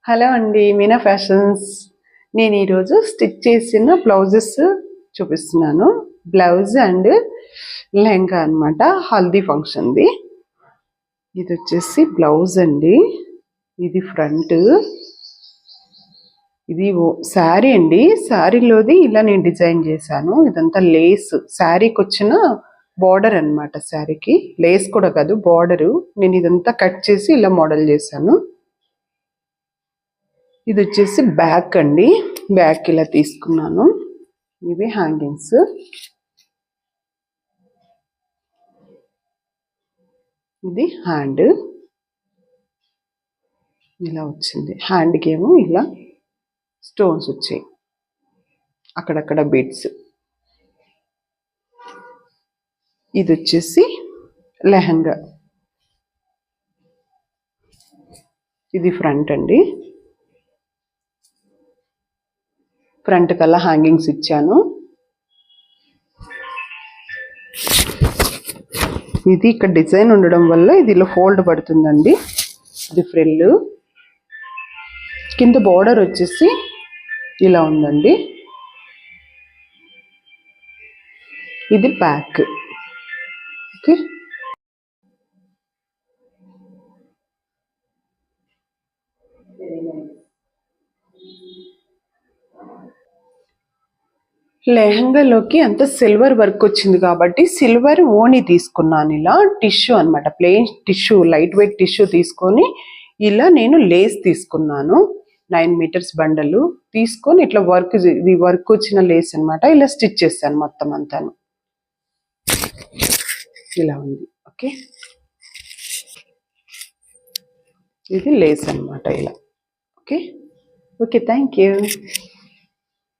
Hello అండి, Meena fashions. నేను ఈరోజు స్టిచ్ చేసిన బ్లౌజెస్ చూపిస్తున్నాను. బ్లౌజ్ అండ్ లెహంగా అనమాట, హల్దీ ఫంక్షన్ది. ఇది వచ్చేసి బ్లౌజ్ అండి, ఇది ఫ్రంట్, ఇది శారీ అండి. శారీలోది ఇలా నేను డిజైన్ చేశాను. ఇదంతా లేస్, శారీకి వచ్చిన బార్డర్ అనమాట. శారీకి లేస్ కూడా కాదు, బార్డరు. నేను ఇదంతా కట్ చేసి ఇలా మోడల్ చేశాను. ఇది వచ్చేసి బ్యాక్ అండి, బ్యాక్ ఇలా తీసుకున్నాను. ఇవి హ్యాంగింగ్స్. ఇది హ్యాండ్, ఇలా వచ్చింది. హ్యాండ్కి ఏమో ఇలా స్టోన్స్ వచ్చాయి, అక్కడక్కడ బీడ్స్. ఇది వచ్చేసి లెహంగా, ఇది ఫ్రంట్ అండి. ఫ్రంట్ కల్లా హ్యాంగింగ్స్ ఇచ్చాను. ఇది ఇక్కడ డిజైన్ ఉండడం వల్ల ఇది ఇలా ఫోల్డ్ పడుతుందండి. ఇది ఫ్రిల్. కింద బోర్డర్ వచ్చేసి ఇలా ఉందండి. ఇది బ్యాక్. ఓకే, లెహంగాలోకి అంత సిల్వర్ వర్క్ వచ్చింది కాబట్టి సిల్వర్ ఓని తీసుకున్నాను. ఇలా టిష్యూ అనమాట, plain tissue, light weight tissue తీసుకొని ఇలా నేను లేస్ తీసుకున్నాను. 9 మీటర్స్ బండలు తీసుకొని ఇట్లా ఇది వర్క్ వచ్చిన లేస్ అనమాట. ఇలా స్టిచ్ చేశాను మొత్తం అంతాను. ఇలా ఉంది. ఓకే, ఇది లేస్ అనమాట ఇలా. Okay okay, thank you.